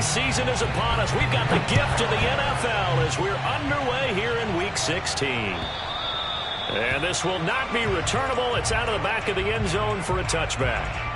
season is upon us. We've got the gift of the NFL as we're underway here in Week 16. And this will not be returnable. It's out of the back of the end zone for a touchback.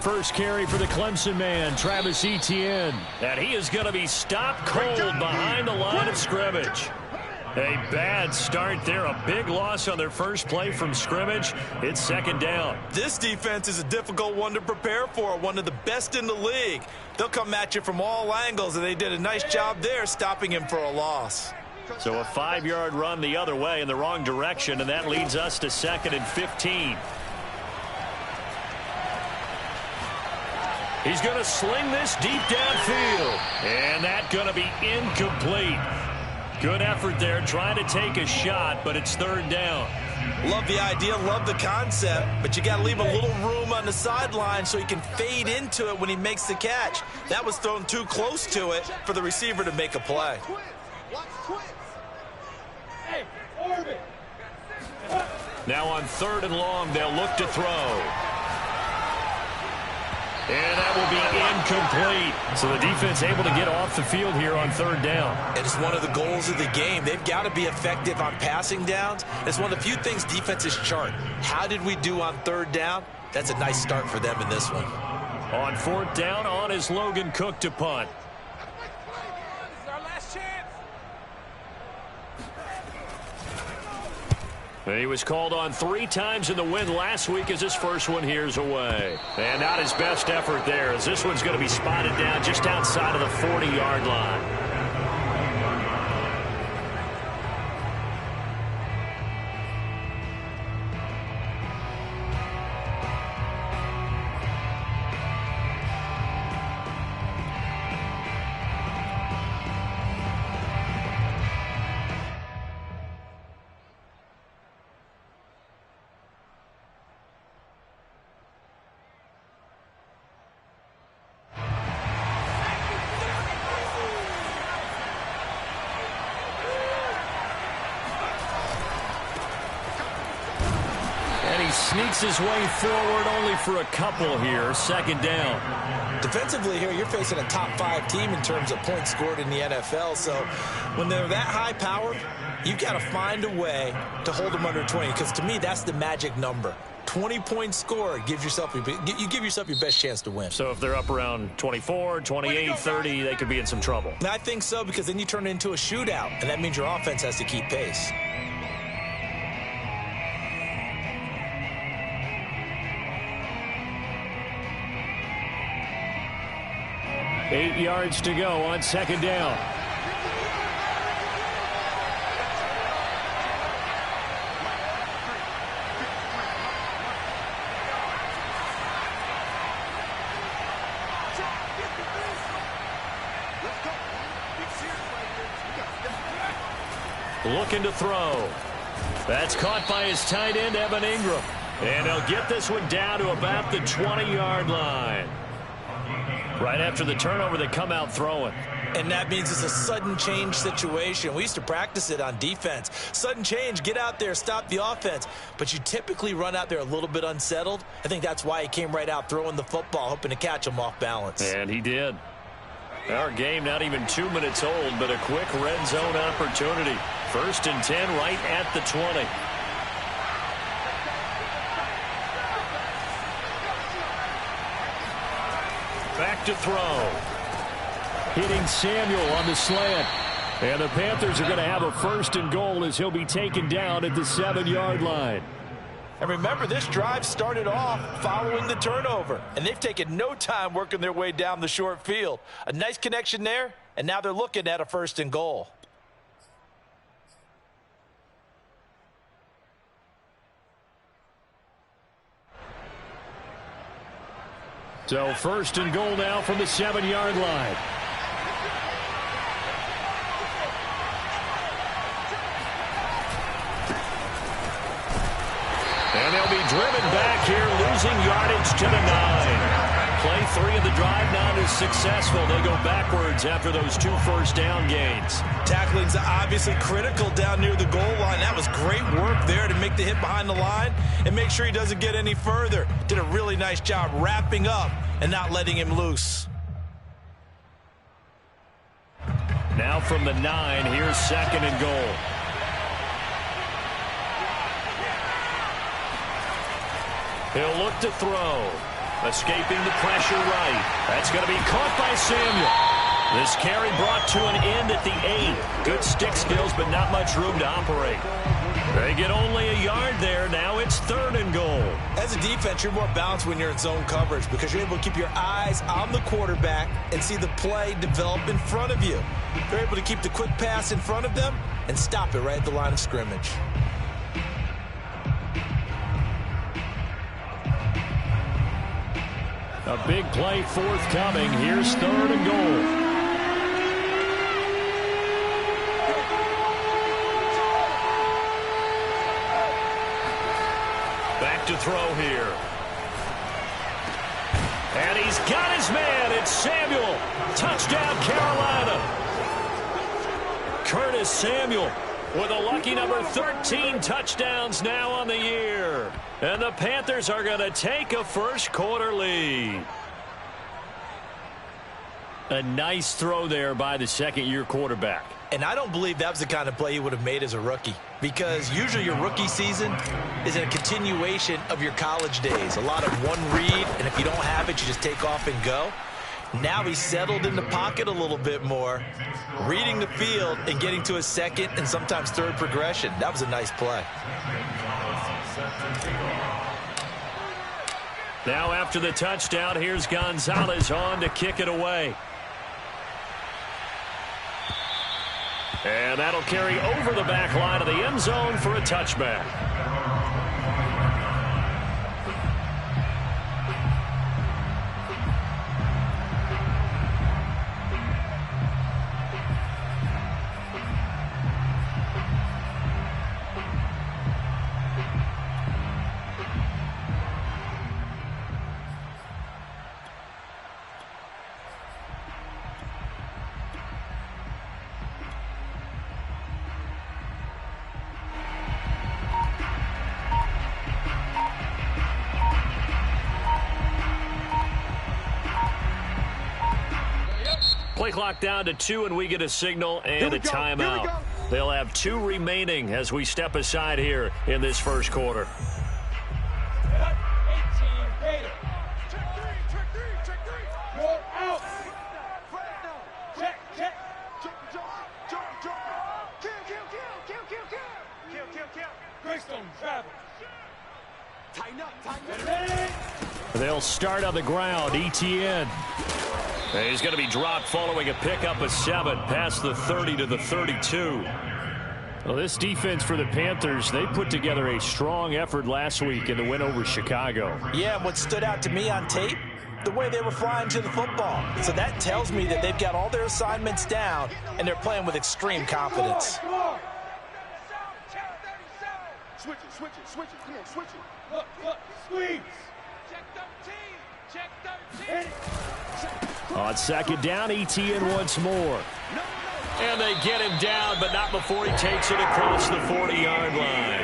First carry for the Clemson man, Travis Etienne. And he is going to be stopped cold behind the line of scrimmage. A bad start there. A big loss on their first play from scrimmage. It's second down. This defense is a difficult one to prepare for. One of the best in the league. They'll come at you from all angles, and they did a nice job there stopping him for a loss. So a 5-yard run the other way in the wrong direction, and that leads us to 2nd and 15. He's going to sling this deep downfield. And that's going to be incomplete. Good effort there trying to take a shot, but it's third down. Love the idea, love the concept, but you got to leave a little room on the sideline so he can fade into it when he makes the catch. That was thrown too close to it for the receiver to make a play. Now on 3rd and long, they'll look to throw. And that will be incomplete. So the defense able to get off the field here on 3rd down. It is one of the goals of the game. They've got to be effective on passing downs. It's one of the few things defenses chart. How did we do on 3rd down? That's a nice start for them in this one. On 4th down, on is Logan Cook to punt. This is our last chance. He was called on 3 times in the win last week as his first one here's away. And not his best effort there as this one's going to be spotted down just outside of the 40-yard line. Sneaks his way forward only for a couple here. 2nd down. Defensively here, you're facing a top 5 team in terms of points scored in the NFL. So when they're that high powered, you've got to find a way to hold them under 20. Because to me, that's the magic number. 20 points scored gives yourself you give yourself your best chance to win. So if they're up around 24, 28, 30, they could be in some trouble. And I think so, because then you turn it into a shootout, and that means your offense has to keep pace. 8 yards to go on 2nd down. Looking to throw. That's caught by his tight end, Evan Ingram. And he'll get this one down to about the 20-yard line. Right after the turnover, they come out throwing. And that means it's a sudden change situation. We used to practice it on defense. Sudden change, get out there, stop the offense. But you typically run out there a little bit unsettled. I think that's why he came right out throwing the football, hoping to catch him off balance. And he did. Our game not even 2 minutes old, but a quick red zone opportunity. 1st and 10 right at the 20. Back to throw. Hitting Samuel on the slant. And the Panthers are going to have a 1st and goal as he'll be taken down at the 7-yard line. And remember, this drive started off following the turnover. And they've taken no time working their way down the short field. A nice connection there, and now they're looking at a 1st and goal. So 1st and goal now from the 7-yard line. losing yardage to the 9. Play 3 of the drive not as successful. They go backwards after those 2 first-down gains. Tackling's obviously critical down near the goal line. That was great work there to make the hit behind the line and make sure he doesn't get any further. Did a really nice job wrapping up and not letting him loose. Now from the 9, here's 2nd and goal. He'll look to throw. Escaping the pressure right. That's going to be caught by Samuel. This carry brought to an end at the 8. Good stick skills, but not much room to operate. They get only a yard there. Now it's 3rd and goal. As a defense, you're more balanced when you're in zone coverage because you're able to keep your eyes on the quarterback and see the play develop in front of you. They're able to keep the quick pass in front of them and stop it right at the line of scrimmage. A big play forthcoming. Here's 3rd and goal. Back to throw here. And he's got his man. It's Samuel. Touchdown, Carolina. Curtis Samuel with a lucky number 13 touchdowns now on the year. And the Panthers are going to take a first-quarter lead. A nice throw there by the second-year quarterback. And I don't believe that was the kind of play he would have made as a rookie because usually your rookie season is a continuation of your college days. A lot of one read, and if you don't have it, you just take off and go. Now he's settled in the pocket a little bit more, reading the field and getting to his 2nd and sometimes 3rd progression. That was a nice play. Now after the touchdown, here's Gonzalez on to kick it away. And that'll carry over the back line of the end zone for a touchback. Play clock down to 2, and we get a signal and a timeout. They'll have 2 remaining as we step aside here in this first quarter. They'll start on the ground. Etienne. He's going to be dropped following a pickup of 7 past the 30 to the 32. Well, this defense for the Panthers, they put together a strong effort last week in the win over Chicago. Yeah, and what stood out to me on tape, the way they were flying to the football. So that tells me that they've got all their assignments down and they're playing with extreme confidence. Switch it. Come on, switch it. Look, squeeze. Check 13. On 2nd down, Etienne once more. And they get him down, but not before he takes it across the 40-yard line.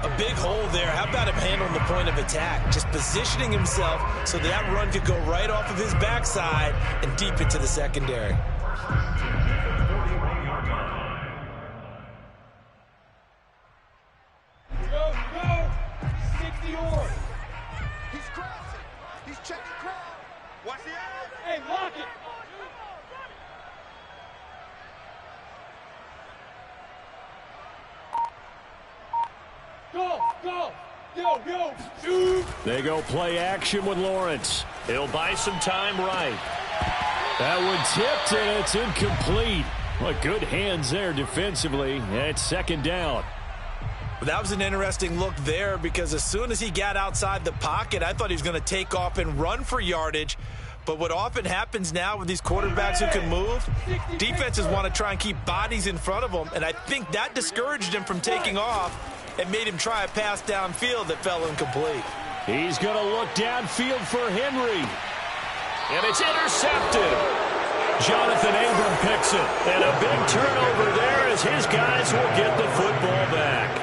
A big hole there. How about him handling the point of attack? Just positioning himself so that run could go right off of his backside and deep into the secondary. Go. 60 yards. He's crossing. He's checking crowd. Watch the eye. Hey, lock it. Go. Yo. Shoot. They go play action with Lawrence. He'll buy some time right. That one tipped, and it's incomplete. Well, good hands there defensively. It's 2nd down. That was an interesting look there because as soon as he got outside the pocket, I thought he was going to take off and run for yardage. But what often happens now with these quarterbacks who can move, defenses want to try and keep bodies in front of them, and I think that discouraged him from taking off and made him try a pass downfield that fell incomplete. He's going to look downfield for Henry. And it's intercepted. Jonathan Abram picks it. And a big turnover there as his guys will get the football back.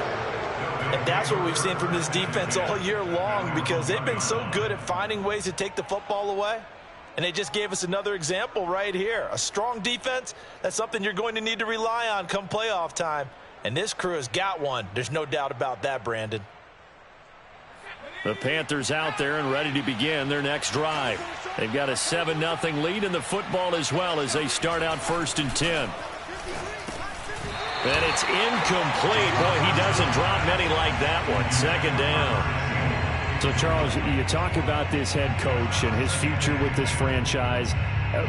And that's what we've seen from this defense all year long, because they've been so good at finding ways to take the football away. And they just gave us another example right here. A strong defense, that's something you're going to need to rely on come playoff time. And this crew has got one. There's no doubt about that, Brandon. The Panthers out there and ready to begin their next drive. They've got a 7-0 lead in the football as well as they start out 1st and 10. And it's incomplete. Boy, he doesn't drop many like that one. 2nd down. So, Charles, you talk about this head coach and his future with this franchise.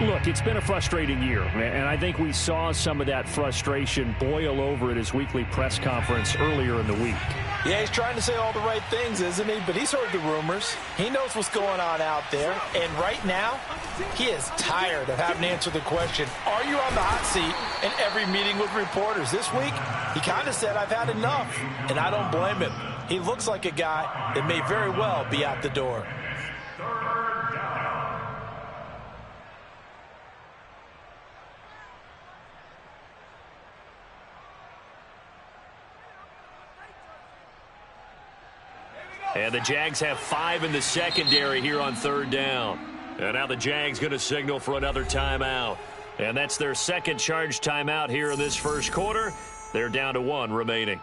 Look, it's been a frustrating year, and I think we saw some of that frustration boil over at his weekly press conference earlier in the week. Yeah, he's trying to say all the right things, isn't he? But he's heard the rumors. He knows what's going on out there. And right now, he is tired of having to answer the question, are you on the hot seat in every meeting with reporters? This week, he kind of said, I've had enough. And I don't blame him. He looks like a guy that may very well be out the door. And the Jags have 5 in the secondary here on 3rd down. And now the Jags going to signal for another timeout. And that's their second charge timeout here in this first quarter. They're down to 1 remaining.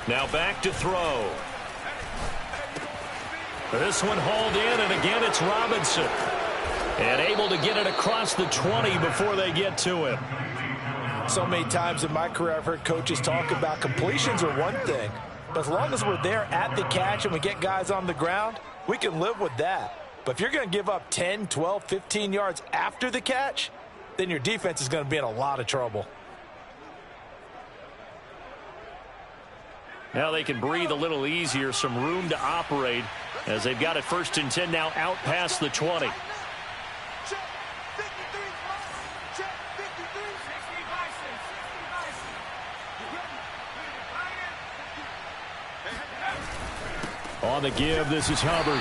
Now back to throw. This one hauled in, and again it's Robinson. And able to get it across the 20 before they get to him. So many times in my career I've heard coaches talk about completions are one thing. But as long as we're there at the catch and we get guys on the ground, we can live with that. But if you're going to give up 10, 12, 15 yards after the catch, then your defense is going to be in a lot of trouble. Now they can breathe a little easier, some room to operate as they've got it 1st and 10 now out past the 20. On the give, this is Hubbard.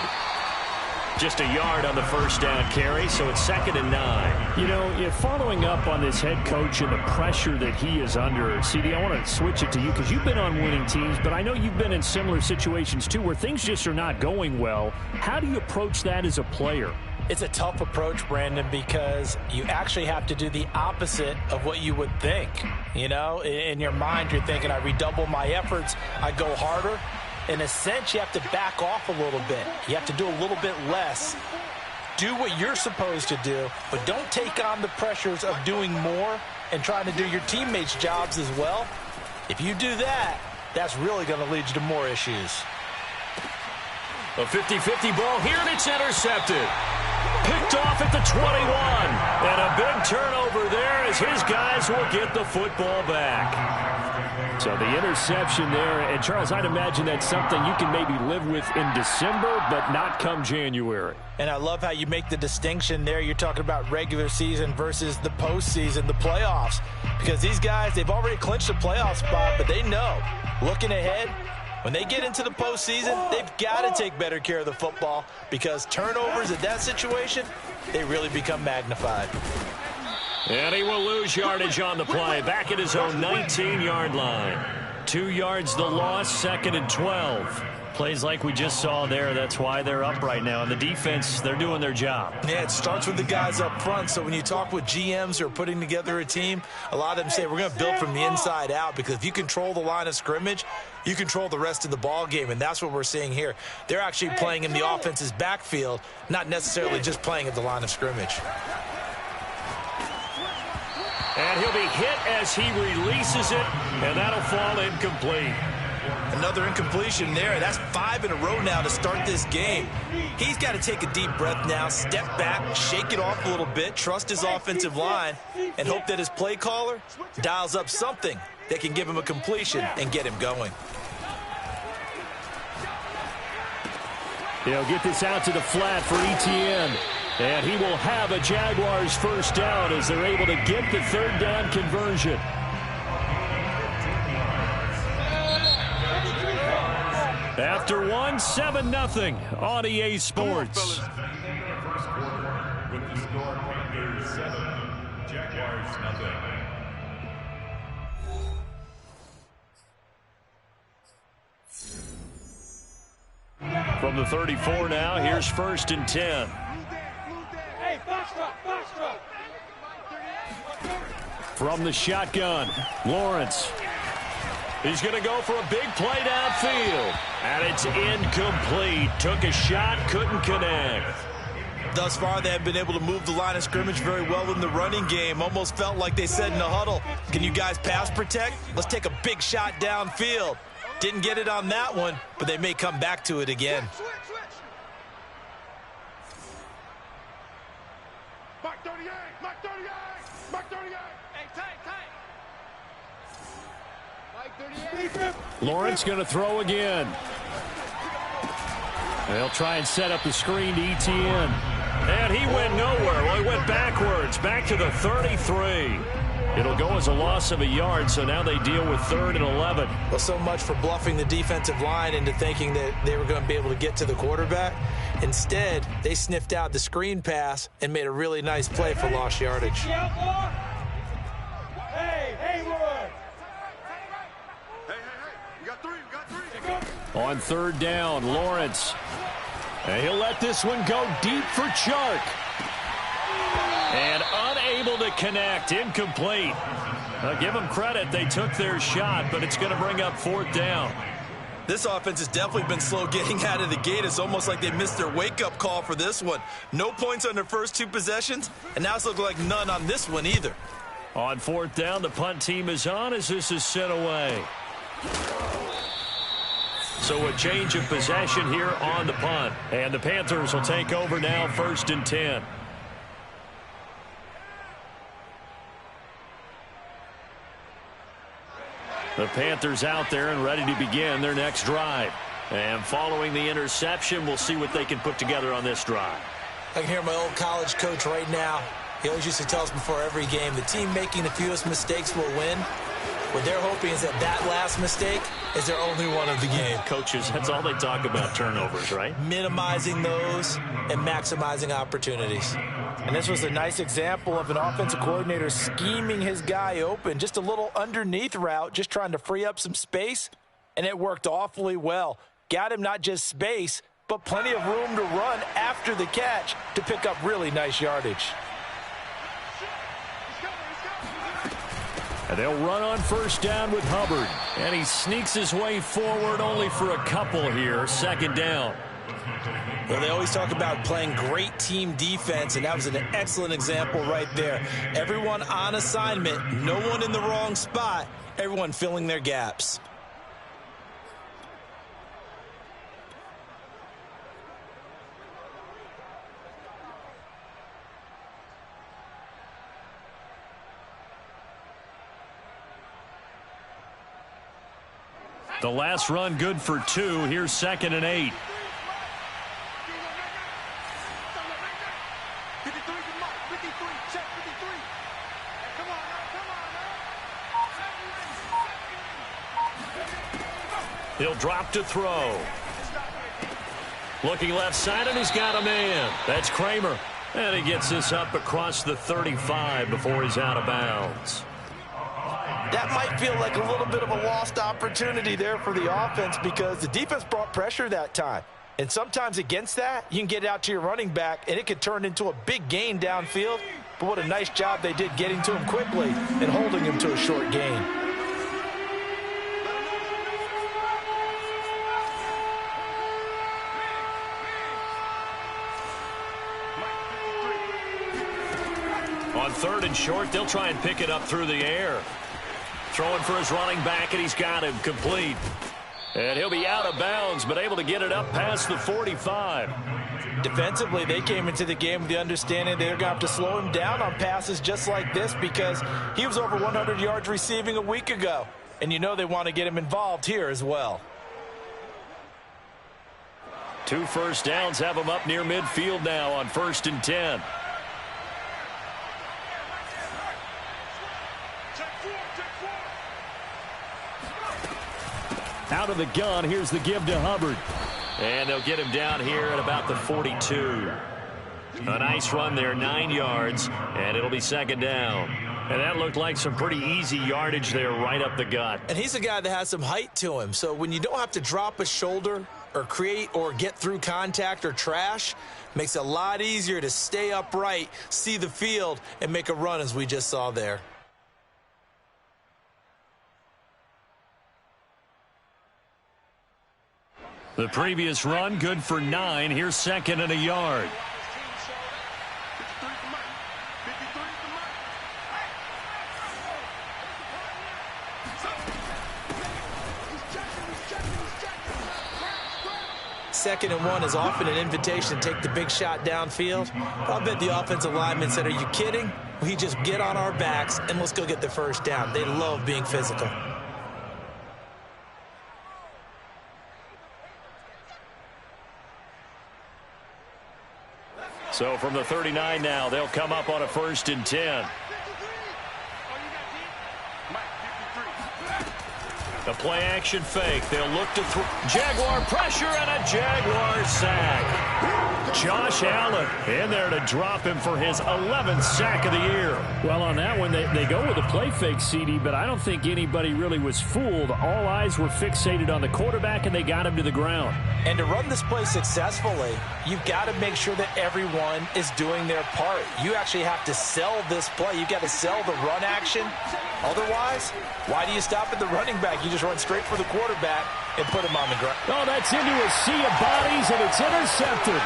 Just a yard on the 1st down carry, so it's 2nd and 9. You know, following up on this head coach and the pressure that he is under, CD, I want to switch it to you because you've been on winning teams, but I know you've been in similar situations too where things just are not going well. How do you approach that as a player? It's a tough approach, Brandon, because you actually have to do the opposite of what you would think. You know, in your mind, you're thinking, I redouble my efforts, I go harder. In a sense, you have to back off a little bit. You have to do a little bit less. Do what you're supposed to do, but don't take on the pressures of doing more and trying to do your teammates' jobs as well. If you do that, that's really going to lead you to more issues. A 50-50 ball here, and it's intercepted. Picked off at the 21. And a big turnover there as his guys will get the football back. So the interception there, and Charles, I'd imagine that's something you can maybe live with in December, but not come January. And I love how you make the distinction there. You're talking about regular season versus the postseason, the playoffs. Because these guys, they've already clinched a playoff spot, but they know, looking ahead, when they get into the postseason, they've got to take better care of the football because turnovers in that situation, they really become magnified. And he will lose yardage on the play. Back at his own 19-yard line. 2 yards the loss, 2nd and 12. Plays like we just saw there. That's why they're up right now. And the defense, they're doing their job. Yeah, it starts with the guys up front. So when you talk with GMs who are putting together a team, a lot of them say we're going to build from the inside out because if you control the line of scrimmage, you control the rest of the ball game, and that's what we're seeing here. They're actually playing in the offense's backfield, not necessarily just playing at the line of scrimmage. And he'll be hit as he releases it, and that'll fall incomplete. Another incompletion there. That's 5 in a row now to start this game. He's got to take a deep breath now, step back, shake it off a little bit, trust his offensive line, and hope that his play caller dials up something that can give him a completion and get him going. They'll get this out to the flat for Etienne. And he will have a Jaguars first down as they're able to get the third down conversion. After one, 7-0 on EA Sports. First quarter with the score Panthers 7, Jaguars 0. From the 34 now, here's 1st and 10. From the shotgun, Lawrence. He's going to go for a big play downfield. And it's incomplete. Took a shot, couldn't connect. Thus far, they have been able to move the line of scrimmage very well in the running game. Almost felt like they said in the huddle, can you guys pass protect? Let's take a big shot downfield. Didn't get it on that one, but they may come back to it again. Mark 38, Mark 38, Mark 38. Hey, tight. Mike 38. Lawrence going to throw again. They'll try and set up the screen to Etienne. And he went nowhere. Well, he went backwards, back to the 33. It'll go as a loss of a yard, so now they deal with 3rd and 11. Well, so much for bluffing the defensive line into thinking that they were going to be able to get to the quarterback. Instead, they sniffed out the screen pass and made a really nice play for lost yardage. Hey, Haywood. Hey, you got three. On 3rd down, Lawrence. And he'll let this one go deep for Chark. And unable to connect, incomplete. Give them credit, they took their shot, but it's going to bring up 4th down. This offense has definitely been slow getting out of the gate. It's almost like they missed their wake-up call for this one. No points on their first 2 possessions, and now it's looking like none on this one either. On 4th down, the punt team is on as this is sent away. So a change of possession here on the punt. And the Panthers will take over now, 1st and 10. The Panthers out there and ready to begin their next drive. And following the interception, we'll see what they can put together on this drive. I can hear my old college coach right now. He always used to tell us before every game, the team making the fewest mistakes will win. What they're hoping is that last mistake is their only one of the game. Coaches, that's all they talk about, turnovers, right? Minimizing those and maximizing opportunities. And this was a nice example of an offensive coordinator scheming his guy open. Just a little underneath route, just trying to free up some space, and it worked awfully well. Got him not just space, but plenty of room to run after the catch to pick up really nice yardage. And they'll run on 1st down with Hubbard. And he sneaks his way forward only for a couple here. 2nd down. Well, they always talk about playing great team defense, and that was an excellent example right there. Everyone on assignment, no one in the wrong spot, everyone filling their gaps. The last run good for 2. Here's 2nd and 8. He'll drop to throw. Looking left side, and he's got a man. That's Kramer. And he gets this up across the 35 before he's out of bounds. That might feel like a little bit of a lost opportunity there for the offense because the defense brought pressure that time. And sometimes against that, you can get it out to your running back, and it could turn into a big gain downfield. But what a nice job they did getting to him quickly and holding him to a short gain. On 3rd and short, they'll try and pick it up through the air. Throwing for his running back, and he's got him complete. And he'll be out of bounds, but able to get it up past the 45. Defensively, they came into the game with the understanding they're going to have to slow him down on passes just like this because he was over 100 yards receiving a week ago. And you know they want to get him involved here as well. 2 first downs have him up near midfield now on 1st and 10. Out of the gun, here's the give to Hubbard. And they'll get him down here at about the 42. A nice run there, 9 yards, and it'll be 2nd down. And that looked like some pretty easy yardage there right up the gut. And he's a guy that has some height to him. So when you don't have to drop a shoulder or create or get through contact or trash, makes it a lot easier to stay upright, see the field, and make a run as we just saw there. The previous run, good for 9. Here's 2nd and a yard. Second and 1 is often an invitation to take the big shot downfield. I'll bet the offensive lineman said, are you kidding? We just get on our backs and let's go get the first down. They love being physical. So from the 39 now, they'll come up on a 1st and 10. The play action fake. They'll look to throw. Jaguar pressure and a Jaguar sack. Josh Allen in there to drop him for his 11th sack of the year. Well, on that one, they go with a play fake, CD, but I don't think anybody really was fooled. All eyes were fixated on the quarterback, and they got him to the ground. And to run this play successfully, you've got to make sure that everyone is doing their part. You actually have to sell this play. You've got to sell the run action. Otherwise, why do you stop at the running back? You just run straight for the quarterback and put him on the ground. Oh, that's into a sea of bodies, and it's intercepted.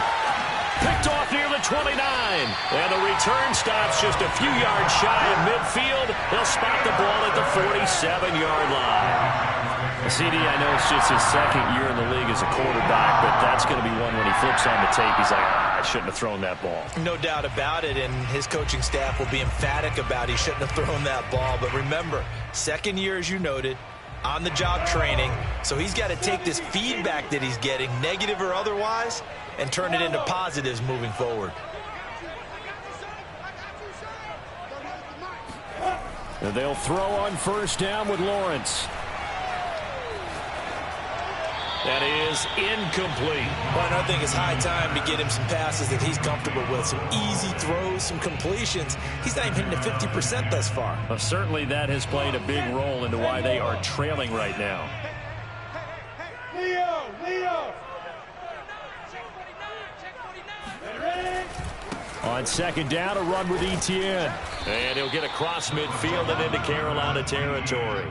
Picked off near the 29. And the return stops just a few yards shy of midfield. They'll spot the ball at the 47-yard line. CD, I know it's just his 2nd year in the league as a quarterback, but that's going to be one when he flips on the tape. He's like, I shouldn't have thrown that ball. No doubt about it, and his coaching staff will be emphatic about he shouldn't have thrown that ball. But remember, 2nd year, as you noted, on-the-job training. So he's got to take this feedback that he's getting, negative or otherwise, and turn it into positives moving forward. And they'll throw on 1st down with Lawrence. That is incomplete. Well, I think it's high time to get him some passes that he's comfortable with, some easy throws, some completions. He's not even hitting the 50% thus far. Well, certainly that has played a big role into why they are trailing right now. Leo! On 2nd down, a run with Etienne. And he'll get across midfield and into Carolina territory.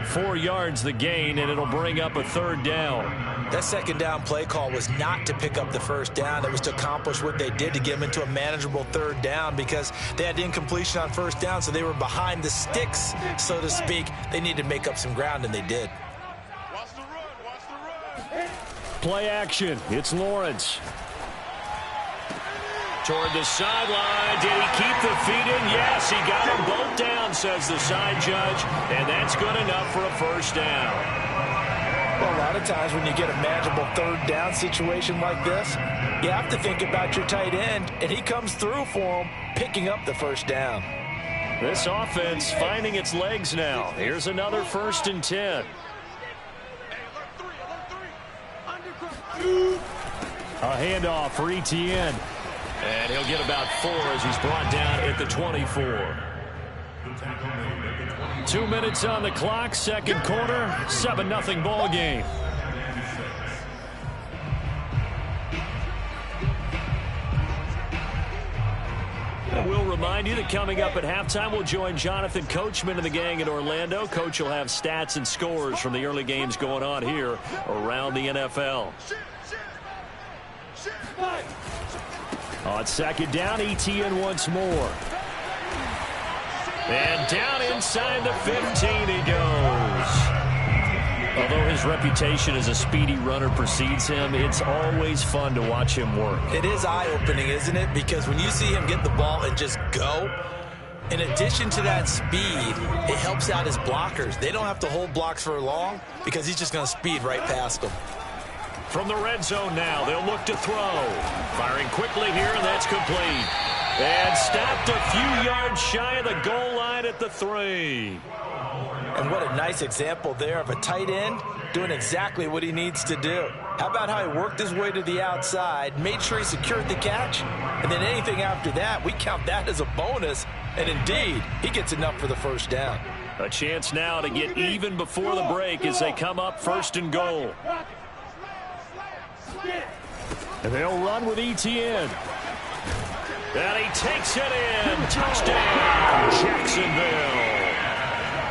4 yards the gain, and it'll bring up a 3rd down. That 2nd down play call was not to pick up the 1st down. It was to accomplish what they did to get them into a manageable 3rd down because they had incompletion on 1st down, so they were behind the sticks, so to speak. They needed to make up some ground, and they did. Watch the run. Play action. It's Lawrence. Toward the sideline. Did he keep the feet in? Yes, he got them both down, says the side judge. And that's good enough for a 1st down. Well, a lot of times when you get a manageable 3rd down situation like this, you have to think about your tight end, and he comes through for him, picking up the 1st down. This offense finding its legs now. Here's another 1st and 10. A handoff for Etienne. And he'll get about 4 as he's brought down at the 24. 2 minutes on the clock, 2nd quarter, 7-0 ball game. And we'll remind you that coming up at halftime, we'll join Jonathan Coachman and the gang in Orlando. Coach will have stats and scores from the early games going on here around the NFL. On 2nd down, Etienne once more. And down inside the 15 he goes. Although his his reputation as a speedy runner precedes him, it's always fun to watch him work. It is eye-opening, isn't it? Because when you see him get the ball and just go, in addition to that speed, it helps out his blockers. They don't have to hold blocks for long because he's just going to speed right past them. From the red zone now, they'll look to throw. Firing quickly here, and that's complete. And stopped a few yards shy of the goal line at the 3. And what a nice example there of a tight end doing exactly what he needs to do. How about how he worked his way to the outside, made sure he secured the catch, and then anything after that, we count that as a bonus. And indeed, he gets enough for the first down. A chance now to get even before the break as they come up 1st and goal. And they'll run with ETN. And he takes it in. Touchdown, Jacksonville.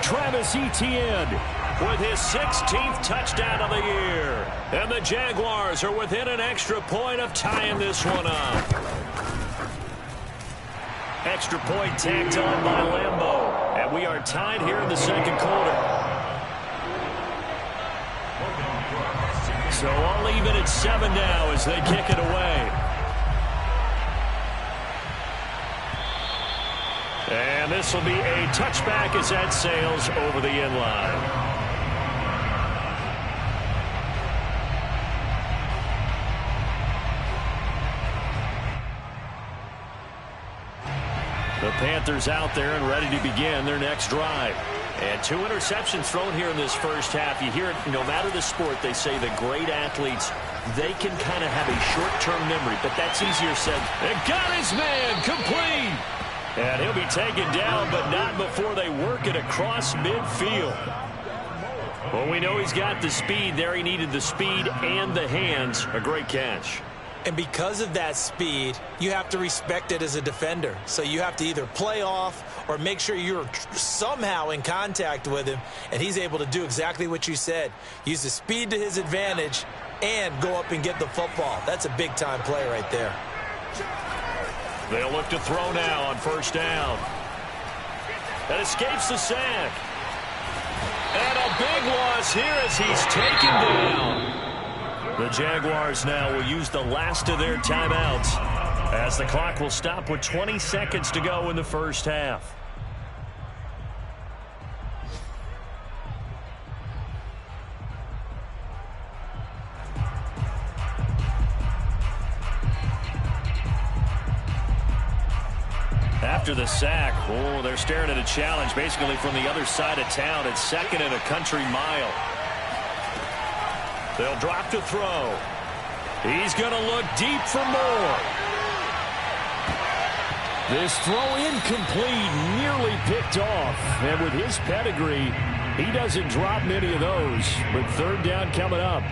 Travis Etienne with his 16th touchdown of the year. And the Jaguars are within an extra point of tying this one up. Extra point tacked on by Lambeau. And we are tied here in the 2nd quarter. So all even at 7 now as they kick it away. And this will be a touchback as that sails over the end line. The Panthers out there and ready to begin their next drive. And 2 interceptions thrown here in this first half. You hear it, no matter the sport, they say the great athletes, they can kind of have a short-term memory, but that's easier said. And got his man complete. And he'll be taken down, but not before they work it across midfield. Well, we know he's got the speed there. He needed the speed and the hands. A great catch. And because of that speed, you have to respect it as a defender. So you have to either play off or make sure you're somehow in contact with him, and he's able to do exactly what you said. Use the speed to his advantage and go up and get the football. That's a big-time play right there. They'll look to throw now on 1st down. That escapes the sack. And a big loss here as he's taken down. The Jaguars now will use the last of their timeouts as the clock will stop with 20 seconds to go in the first half. After the sack, oh, they're staring at a challenge basically from the other side of town. It's 2nd and a country mile. They'll drop to throw. He's going to look deep for more. This throw incomplete, nearly picked off. And with his pedigree, he doesn't drop many of those. But 3rd down coming up.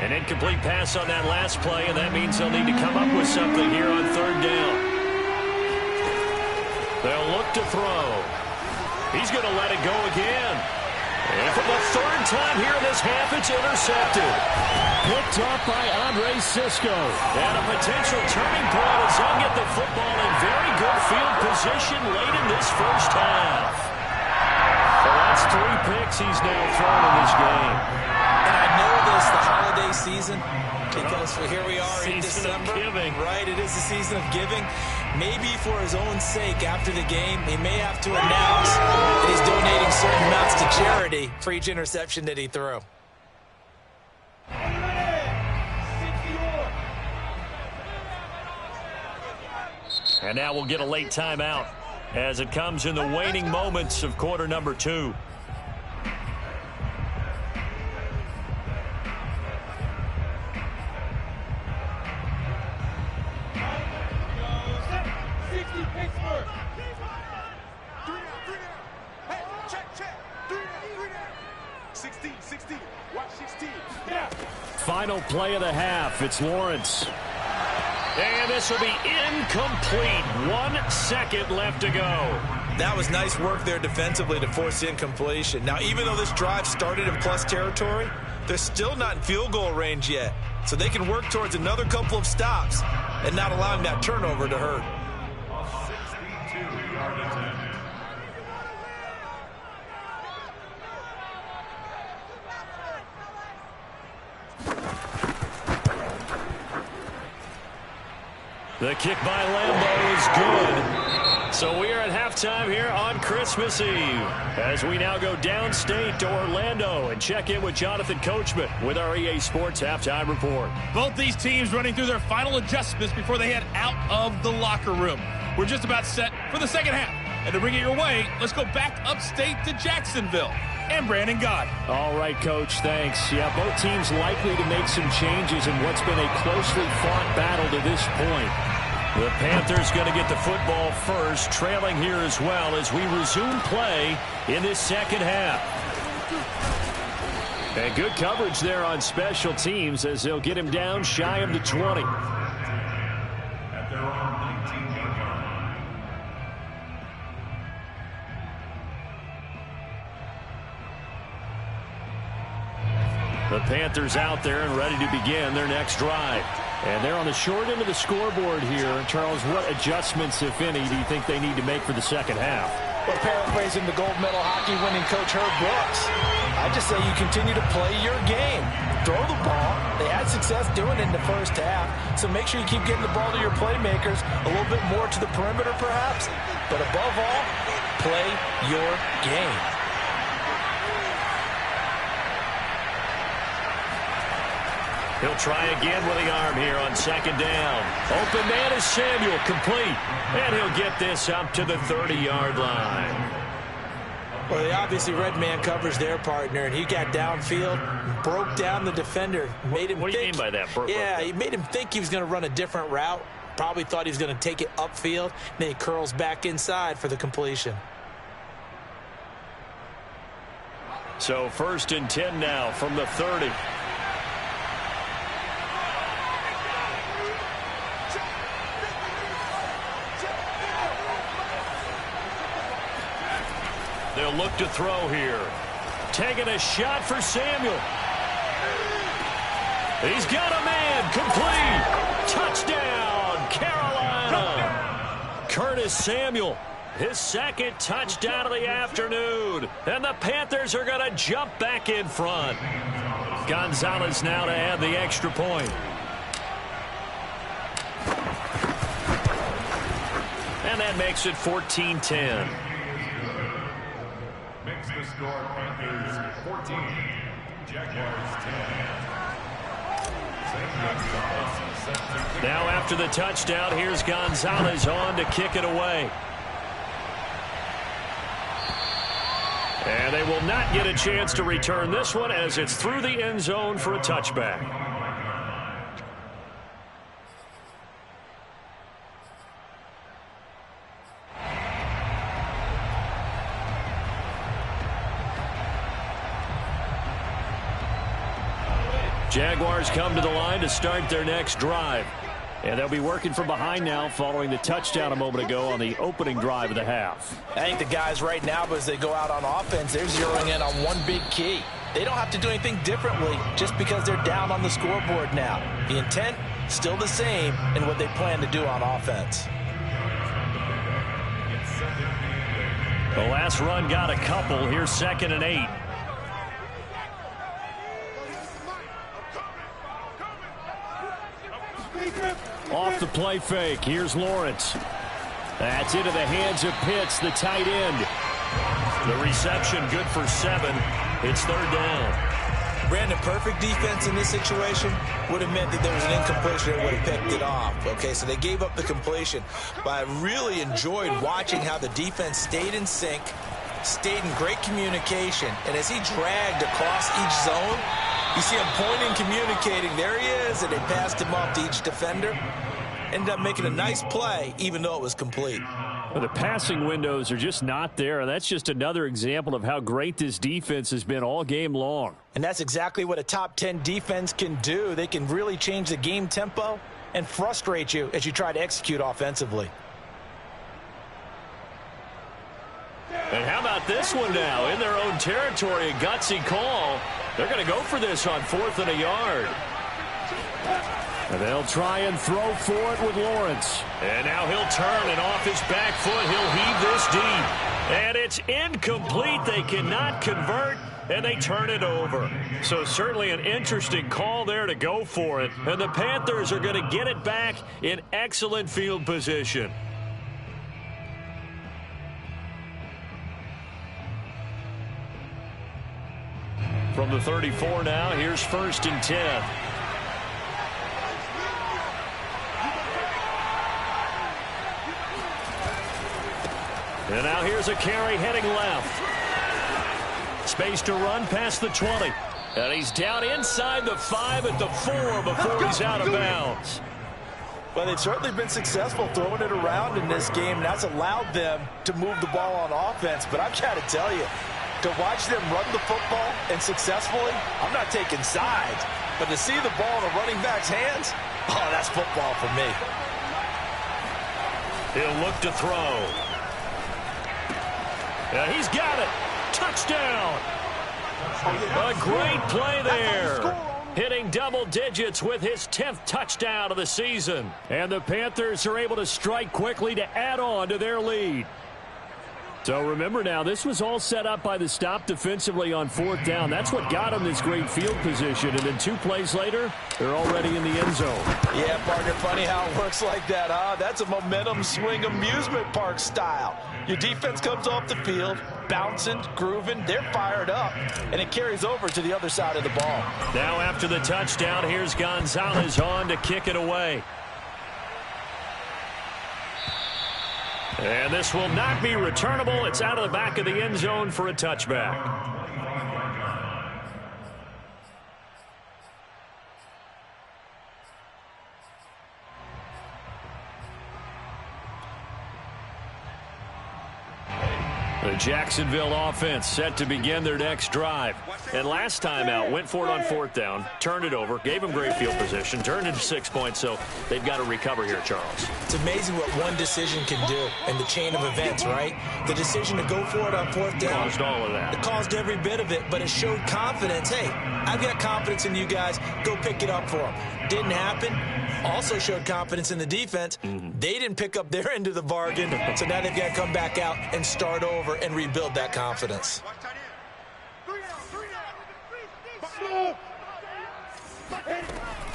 An incomplete pass on that last play, and that means they'll need to come up with something here on 3rd down. They'll look to throw. He's going to let it go again. And for the 3rd time here in this half, it's intercepted. Picked off by Andre Sisco. And a potential turning point as they'll get the football in very good field position late in this first half. Well, that's 3 picks he's now thrown in this game. And I know this, the holiday season, because here we are in December. Giving. Right, it is the season of giving. Maybe for his own sake after the game, he may have to announce that he's donating certain amounts to charity for each interception that he threw. And now we'll get a late timeout as it comes in the waning moments of quarter number 2. Final play of the half. It's Lawrence. And this will be incomplete. 1 second left to go. That was nice work there defensively to force incompletion. Now, even though this drive started in plus territory, They're still not in field goal range yet, so they can work towards another couple of stops and not allowing that turnover to hurt. A 62-yard attempt. The kick by Lambeau is good. So we are at halftime here on Christmas Eve as we now go downstate to Orlando and check in with Jonathan Coachman with our EA Sports Halftime Report. Both these teams running through their final adjustments before they head out of the locker room. We're just about set for the second half. And to bring it your way, let's go back upstate to Jacksonville. And Brandon Gott. All right, Coach, thanks. Yeah, both teams likely to make some changes in what's been a closely fought battle to this point. The Panthers going to get the football first, trailing here as well as we resume play in this second half. And good coverage there on special teams as they'll get him down shy of the 20. At their own 19-yard line. The Panthers out there and ready to begin their next drive. And they're on the short end of the scoreboard here. Charles, what adjustments, if any, do you think they need to make for the second half? Well, paraphrasing the gold medal hockey winning coach Herb Brooks, I just say you continue to play your game. Throw the ball. They had success doing it in the first half, so make sure you keep getting the ball to your playmakers, a little bit more to the perimeter perhaps, but above all, play your game. He'll try again with the arm here on second down. Open man is Samuel, complete. And he'll get this up to the 30-yard line. Well, they obviously red man covers their partner, and he got downfield, broke down the defender, made him What do you think, mean by that? Yeah, he made him think he was going to run a different route. Probably thought he was going to take it upfield. Then he curls back inside for the completion. So 1st and 10 now from the 30. They'll look to throw here. Taking a shot for Samuel. He's got a man. Complete. Touchdown, Carolina. Curtis Samuel, his second touchdown of the afternoon. And the Panthers are going to jump back in front. Gonzalez now to add the extra point. And that makes it 14-10. Makes the score Panthers 14, Jaguars 10. Now after the touchdown, here's Gonzalez on to kick it away. And they will not get a chance to return this one as it's through the end zone for a touchback. Jaguars come to the line to start their next drive. And they'll be working from behind now following the touchdown a moment ago on the opening drive of the half. I think the guys right now, as they go out on offense, they're zeroing in on one big key. They don't have to do anything differently just because they're down on the scoreboard now. The intent, still the same in what they plan to do on offense. The last run got a couple. Here's 2nd and 8. Off the play fake. Here's Lawrence. That's into the hands of Pitts, the tight end. The reception good for 7. It's 3rd down. Brandon, perfect defense in this situation would have meant that there was an incompletion and would have picked it off. Okay, so they gave up the completion. But I really enjoyed watching how the defense stayed in sync, stayed in great communication. And as he dragged across each zone, you see him pointing, communicating. There he is, and they passed him off to each defender. Ended up making a nice play, even though it was complete. Well, the passing windows are just not there, and that's just another example of how great this defense has been all game long. And that's exactly what a top 10 defense can do. They can really change the game tempo and frustrate you as you try to execute offensively. And how about this one now? In their own territory, a gutsy call. They're going to go for this on 4th and a yard. And they'll try and throw for it with Lawrence. And now he'll turn, and off his back foot, he'll heave this deep. And it's incomplete. They cannot convert, and they turn it over. So certainly an interesting call there to go for it. And the Panthers are going to get it back in excellent field position. From the 34 now, here's 1st and 10. And now here's a carry heading left. Space to run past the 20. And he's down inside the 5 at the 4 before he's out of bounds. Well, they've certainly been successful throwing it around in this game, and that's allowed them to move the ball on offense. But I've got to tell you, to watch them run the football and successfully, I'm not taking sides. But to see the ball in a running back's hands, oh, that's football for me. He'll look to throw. Yeah, he's got it. Touchdown. A great play there. Hitting double digits with his 10th touchdown of the season. And the Panthers are able to strike quickly to add on to their lead. So remember now, this was all set up by the stop defensively on 4th down. That's what got them this great field position. And then 2 plays later, they're already in the end zone. Yeah, partner, funny how it works like that, huh? That's a momentum swing amusement park style. Your defense comes off the field, bouncing, grooving, they're fired up, and it carries over to the other side of the ball. Now after the touchdown, here's Gonzalez on to kick it away. And this will not be returnable. It's out of the back of the end zone for a touchback. The Jacksonville offense set to begin their next drive. And last time out, went for it on 4th down, turned it over, gave them great field position, turned into 6 points, so they've got to recover here, Charles. It's amazing what one decision can do in the chain of events, right? The decision to go for it on 4th down. Caused all of that. It caused every bit of it, but it showed confidence. Hey, I've got confidence in you guys. Go pick it up for them. Didn't happen. Also showed confidence in the defense. They didn't pick up their end of the bargain, so now they've got to come back out and start over and rebuild that confidence.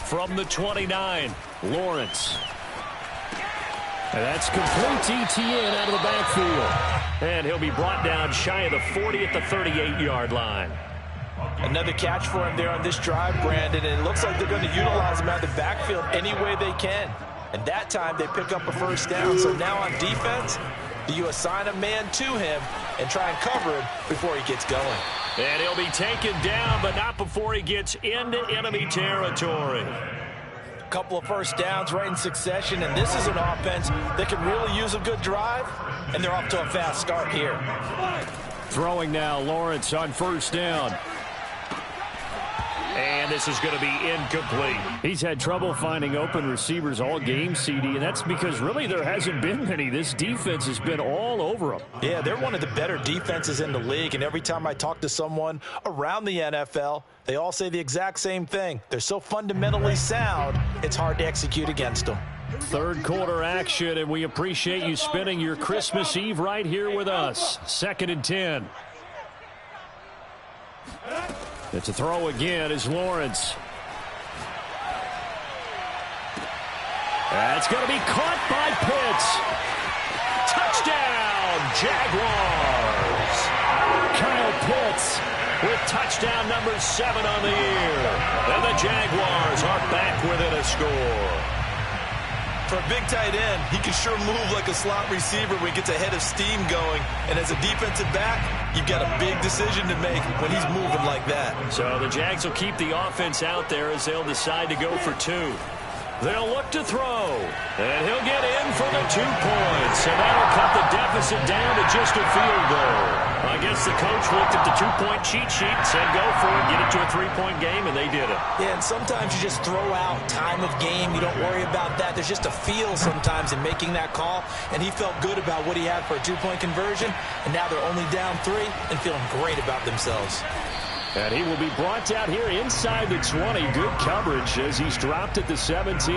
From the 29, Lawrence. And that's complete ETN out of the backfield. And he'll be brought down shy of the 40 at the 38-yard line. Another catch for him there on this drive, Brandon, and it looks like they're going to utilize him out of the backfield any way they can. And that time they pick up a 1st down. So now on defense, do you assign a man to him and try and cover him before he gets going? And he'll be taken down, but not before he gets into enemy territory. A couple of 1st downs right in succession, and this is an offense that can really use a good drive, and they're off to a fast start here. Throwing now, Lawrence on 1st down. And this is going to be incomplete. He's had trouble finding open receivers all game, CD, and that's because really there hasn't been many. This defense has been all over them. Yeah, they're one of the better defenses in the league, and every time I talk to someone around the NFL, they all say the exact same thing. They're so fundamentally sound, it's hard to execute against them. 3rd quarter action, and we appreciate you spending your Christmas Eve right here with us. 2nd and 10. It's a throw again is Lawrence. That's going to be caught by Pitts. Touchdown, Jaguars. Kyle Pitts with touchdown number 7 on the year. And the Jaguars are back within a score. For a big tight end, he can sure move like a slot receiver when he gets a head of steam going. And as a defensive back, you've got a big decision to make when he's moving like that. So the Jags will keep the offense out there as they'll decide to go for 2. They'll look to throw. And he'll get in for the 2 points. And that'll cut the deficit down to just a field goal. I guess the coach looked at the 2-point cheat sheet and said go for it, get it to a 3-point game, and they did it. Yeah, and sometimes you just throw out time of game. You don't worry about that. There's just a feel sometimes in making that call. And he felt good about what he had for a 2-point conversion. And now they're only down 3 and feeling great about themselves. And he will be brought down here inside the 20. Good coverage as he's dropped at the 17.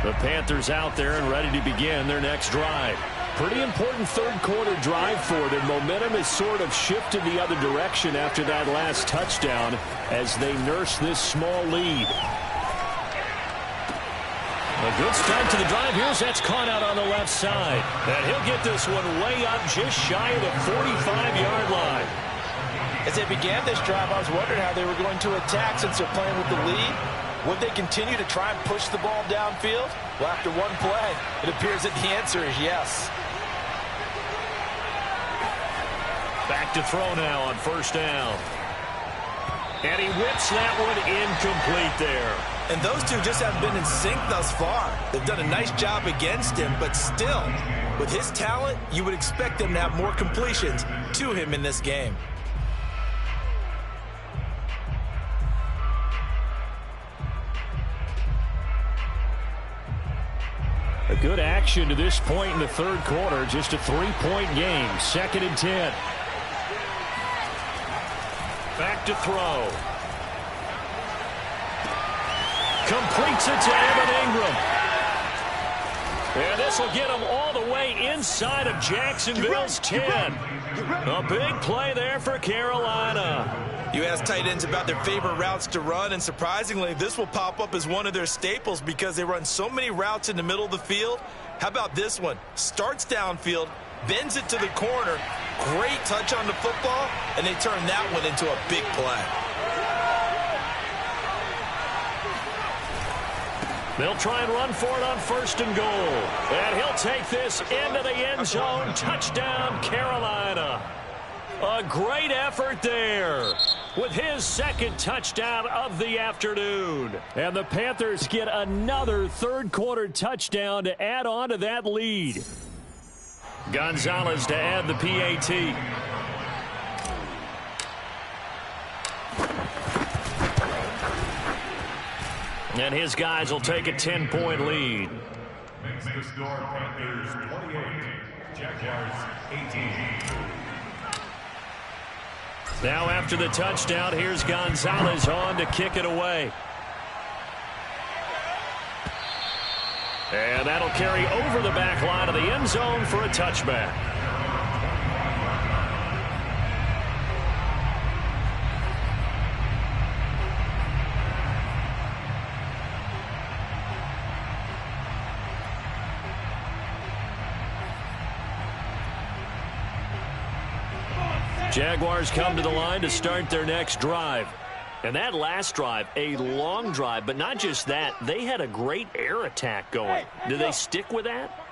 The Panthers out there and ready to begin their next drive. Pretty important third quarter drive for them. Momentum has sort of shifted the other direction after that last touchdown as they nurse this small lead. A good start to the drive. Here's that's caught out on the left side. And he'll get this one way up just shy of the 45-yard line. As they began this drive, I was wondering how they were going to attack since they're playing with the lead. Would they continue to try and push the ball downfield? Well, after one play, it appears that the answer is yes. Back to throw now on first down. And he whips that one incomplete there. And those two just haven't been in sync thus far. They've done a nice job against him, but still, with his talent, you would expect them to have more completions to him in this game. A good action to this point in the third quarter. Just a 3-point game. 2nd and 10. Back to throw. Completes it to Evan Ingram. And this will get him all the way inside of Jacksonville's 10. A big play there for Carolina. You ask tight ends about their favorite routes to run, and surprisingly, this will pop up as one of their staples because they run so many routes in the middle of the field. How about this one? Starts downfield, bends it to the corner, great touch on the football, and they turn that one into a big play. They'll try and run for it on 1st and goal. And he'll take this into the end zone. Touchdown, Carolina. A great effort there with his 2nd touchdown of the afternoon. And the Panthers get another third quarter touchdown to add on to that lead. Gonzalez to add the PAT. And his guys will take a 10-point lead. Makes the score Panthers 28, Jaguars 18. Now after the touchdown, here's Gonzalez on to kick it away. And that'll carry over the back line of the end zone for a touchback. Jaguars come to the line to start their next drive. And that last drive, a long drive, but not just that, they had a great air attack going. Do they stick with that?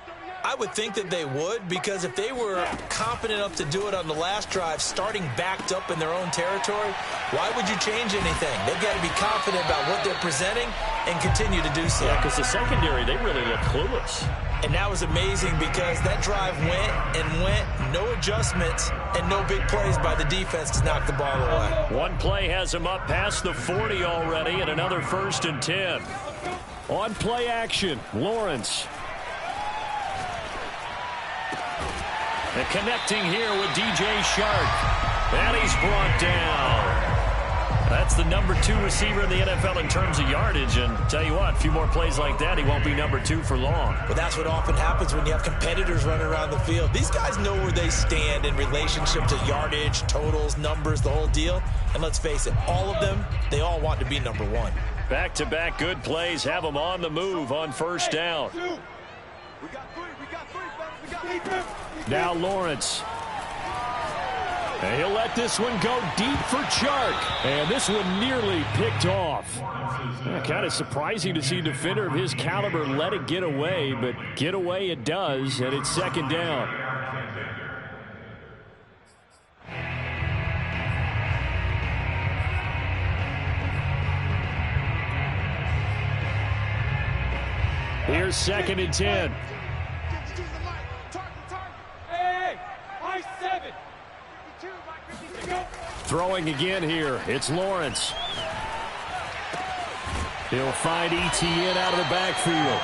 I would think that they would, because if they were confident enough to do it on the last drive, starting backed up in their own territory, why would you change anything? They've got to be confident about what they're presenting and continue to do so. Yeah, because the secondary, they really look clueless. And that was amazing because that drive went and went, no adjustments, and no big plays by the defense to knock the ball away. One play has him up past the 40 already, and another 1st and 10. On play action, Lawrence. And connecting here with DJ Shark. And he's brought down. That's the number 2 receiver in the NFL in terms of yardage. And tell you what, a few more plays like that, he won't be number 2 for long. But that's what often happens when you have competitors running around the field. These guys know where they stand in relationship to yardage, totals, numbers, the whole deal. And let's face it, all of them, they all want to be number 1. Back-to-back good plays have them on the move on first down. Now Lawrence. And he'll let this one go deep for Chark. And this one nearly picked off. Kind of surprising to see a defender of his caliber let it get away, but get away it does, and it's 2nd down. Here's 2nd and 10. Throwing again here. It's Lawrence. He'll find ETN out of the backfield.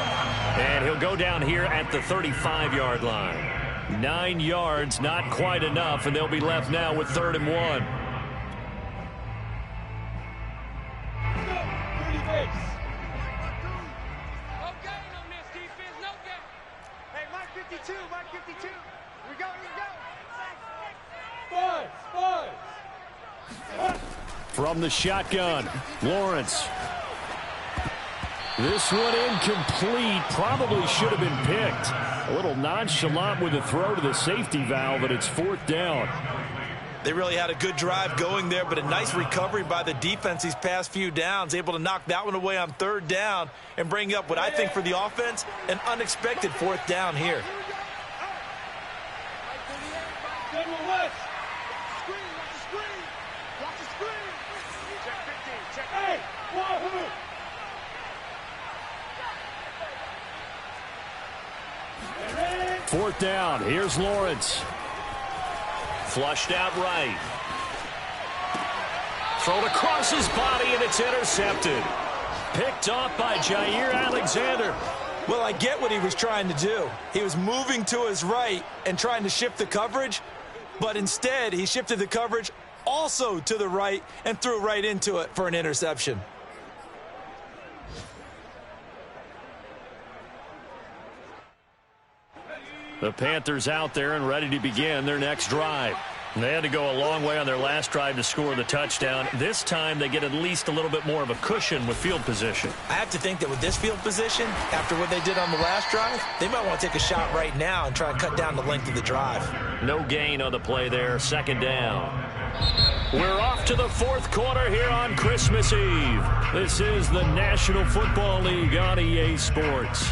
And he'll go down here at the 35-yard line. 9 yards, not quite enough, and they'll be left now with 3rd and 1. From the shotgun, Lawrence. This one incomplete. Probably should have been picked. A little nonchalant with a throw to the safety valve, but it's 4th down. They really had a good drive going there, but a nice recovery by the defense these past few downs, able to knock that one away on 3rd down and bring up what I think for the offense, an unexpected 4th down here. Fourth down. Here's Lawrence. Flushed out right. Thrown across his body, and it's intercepted. Picked off by Jair Alexander. Well, I get what he was trying to do. He was moving to his right and trying to shift the coverage, but instead he shifted the coverage also to the right and threw right into it for an interception. The Panthers out there and ready to begin their next drive. They had to go a long way on their last drive to score the touchdown. This time they get at least a little bit more of a cushion with field position. I have to think that with this field position, after what they did on the last drive, they might want to take a shot right now and try and cut down the length of the drive. No gain on the play there. 2nd down. We're off to the 4th quarter here on Christmas Eve. This is the National Football League on EA Sports.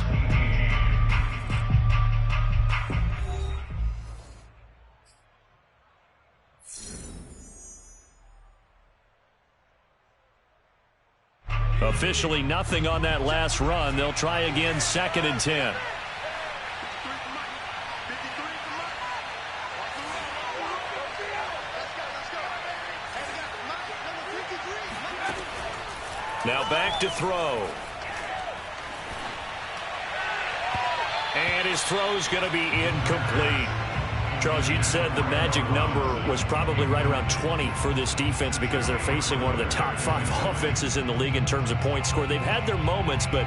Officially nothing on that last run. They'll try again, 2nd and 10. Now back to throw. And his throw's going to be incomplete. Charles, you'd said the magic number was probably right around 20 for this defense because they're facing one of the top 5 offenses in the league in terms of points scored. They've had their moments, but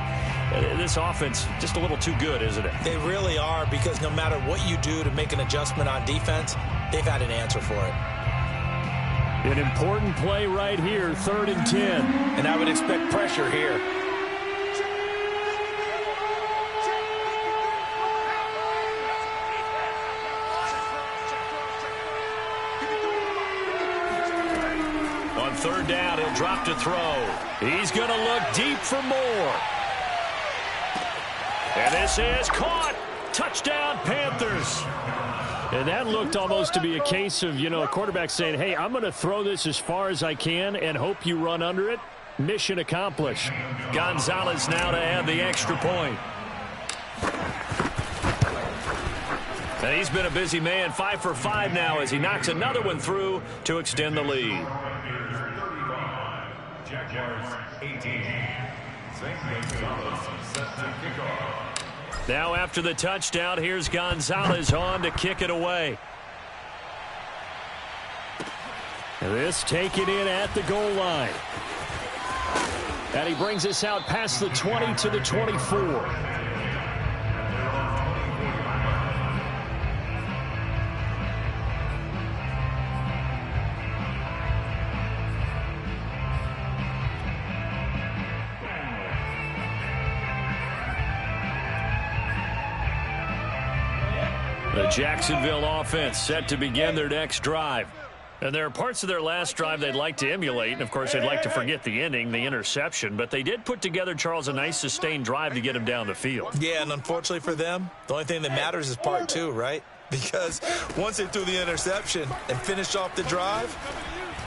this offense just a little too good, isn't it? They really are, because no matter what you do to make an adjustment on defense, they've had an answer for it. An important play right here, 3rd and 10. And I would expect pressure here. On 3rd down, he'll drop to throw. He's going to look deep for more. And this is caught. Touchdown, Panthers. And that looked almost to be a case of, a quarterback saying, hey, I'm going to throw this as far as I can and hope you run under it. Mission accomplished. Gonzalez now to add the extra point. And he's been a busy man, 5 for 5 now as he knocks another one through to extend the lead. Jaguars 18. Gonzalez set to kick off. Now after the touchdown, here's Gonzalez on to kick it away. This taken in at the goal line. And he brings us out past the 20 to the 24. The Jacksonville offense set to begin their next drive. And there are parts of their last drive they'd like to emulate. And, of course, they'd like to forget the ending, the interception. But they did put together, Charles, a nice sustained drive to get him down the field. Yeah, and unfortunately for them, the only thing that matters is part 2, right? Because once they threw the interception and finished off the drive,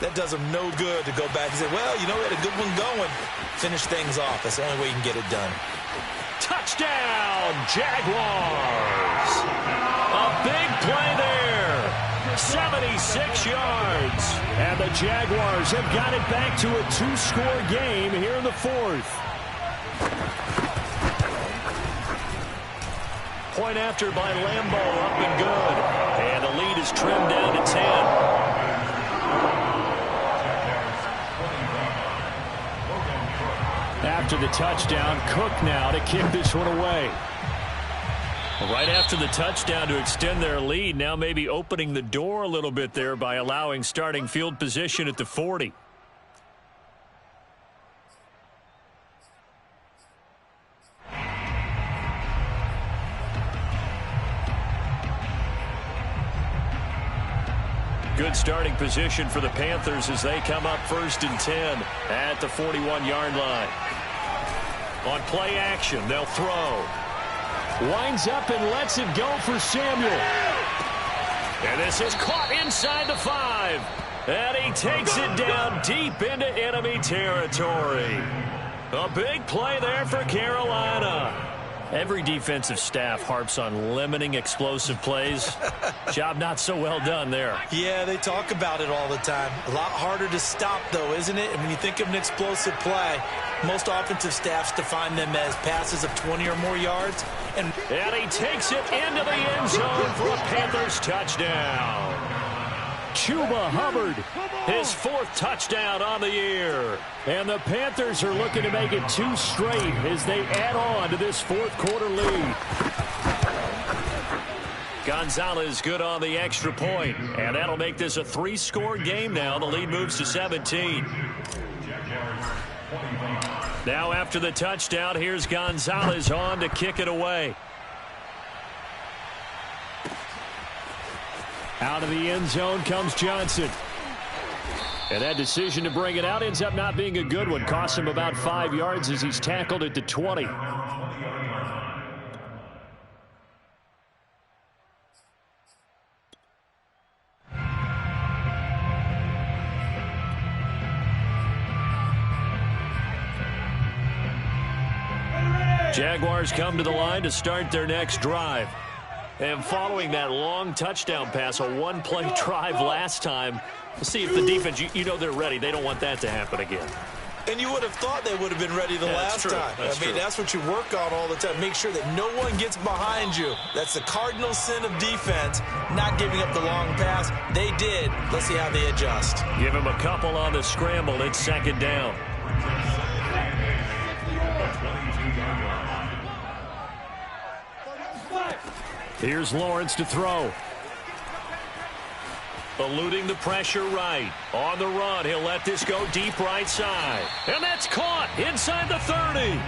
that does them no good to go back and say, well, we had a good one going. Finish things off. That's the only way you can get it done. Touchdown, Jaguars. A big play there. 76 yards. And the Jaguars have got it back to a 2-score game here in the 4th. point after by Lambeau, up and good. And the lead is trimmed down to 10. After the touchdown, Cook now to kick this one away. Right after the touchdown to extend their lead, now maybe opening the door a little bit there by allowing starting field position at the 40. Good starting position for the Panthers as they come up 1st and 10 at the 41-yard line. On play action, they'll throw. Winds up and lets it go for Samuel. And this is caught inside the 5. And he takes it down deep into enemy territory. A big play there for Carolina. Every defensive staff harps on limiting explosive plays. Job not so well done there. Yeah, they talk about it all the time. A lot harder to stop, though, isn't it? And when you think of an explosive play, most offensive staffs define them as passes of 20 or more yards. And he takes it into the end zone for a Panthers touchdown. Chuba Hubbard, his 4th touchdown on the year. And the Panthers are looking to make it 2 straight as they add on to this 4th quarter lead. Gonzalez good on the extra point, and that'll make this a 3-score game now. The lead moves to 17. Now after the touchdown, here's Gonzalez on to kick it away. Out of the end zone comes Johnson. And that decision to bring it out ends up not being a good one. Costs him about 5 yards as he's tackled at the 20. Jaguars come to the line to start their next drive. And following that long touchdown pass, a one-play drive last time, we'll see if the defense, you know they're ready. They don't want that to happen again. And you would have thought they would have been ready the last time. That's what you work on all the time. Make sure that no one gets behind you. That's the cardinal sin of defense, not giving up the long pass. They did. Let's see how they adjust. Give them a couple on the scramble. It's 2nd down. Here's Lawrence to throw. Eluding the pressure right. On the run, he'll let this go deep right side. And that's caught inside the 30.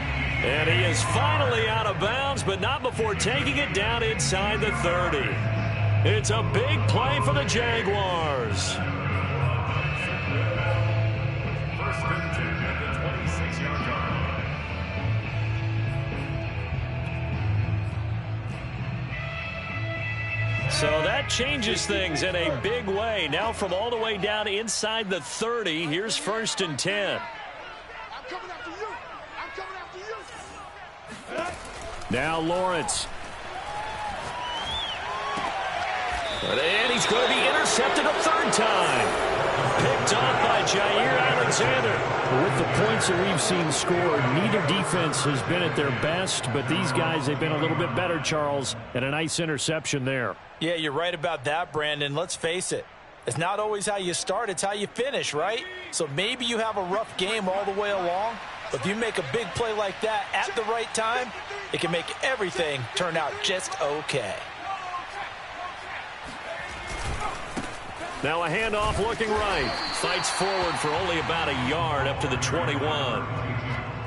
And he is finally out of bounds, but not before taking it down inside the 30. It's a big play for the Jaguars. First and 10 at the 26-yard line. So that changes things in a big way. Now from all the way down inside the 30, here's 1st and 10. I'm coming after you. I'm coming after you. Now Lawrence. And he's going to be intercepted a 3rd time. Picked off by Jair Alexander. With the points that we've seen scored, neither defense has been at their best, but these guys, they've been a little bit better, Charles, and a nice interception there. Yeah, you're right about that, Brandon. Let's face it. It's not always how you start, it's how you finish, right? So maybe you have a rough game all the way along, but if you make a big play like that at the right time, it can make everything turn out just okay. Now a handoff looking right. Fights forward for only about a yard up to the 21.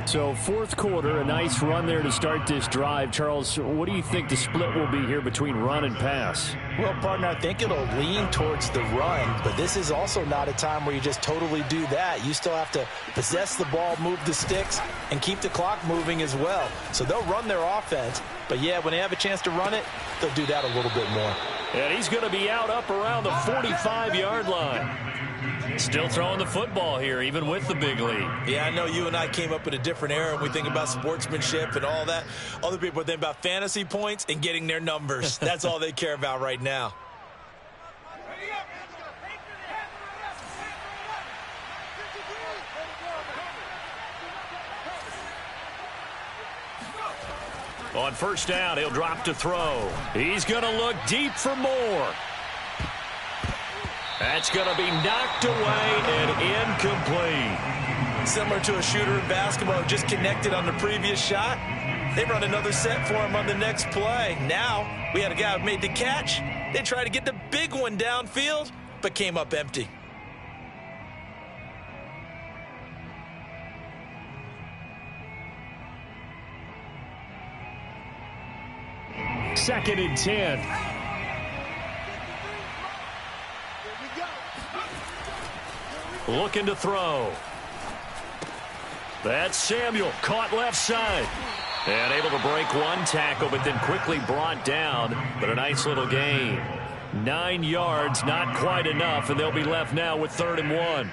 So 4th quarter, a nice run there to start this drive. Charles, what do you think the split will be here between run and pass? Well, partner, I think it'll lean towards the run, but this is also not a time where you just totally do that. You still have to possess the ball, move the sticks, and keep the clock moving as well. So they'll run their offense, but yeah, when they have a chance to run it, they'll do that a little bit more. And he's going to be out up around the 45-yard line. Still throwing the football here, even with the big lead. Yeah, I know you and I came up in a different era, and we think about sportsmanship and all that. Other people think about fantasy points and getting their numbers. That's all they care about right now. On first down, he'll drop to throw. He's going to look deep for more. That's going to be knocked away and incomplete. Similar to a shooter in basketball, just connected on the previous shot. They run another set for him on the next play. Now, we had a guy who made the catch. They tried to get the big one downfield, but came up empty. Second and 10. Looking to throw. That's Samuel, caught left side. And able to break one tackle, but then quickly brought down. But a nice little gain. 9 yards, not quite enough, and they'll be left now with 3rd and 1.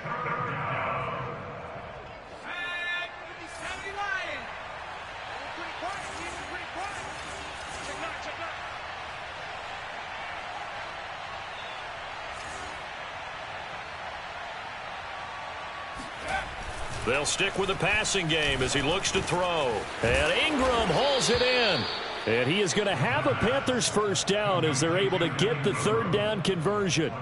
They'll stick with the passing game as he looks to throw. And Ingram hauls it in. And he is going to have a Panthers first down as they're able to get the 3rd down conversion.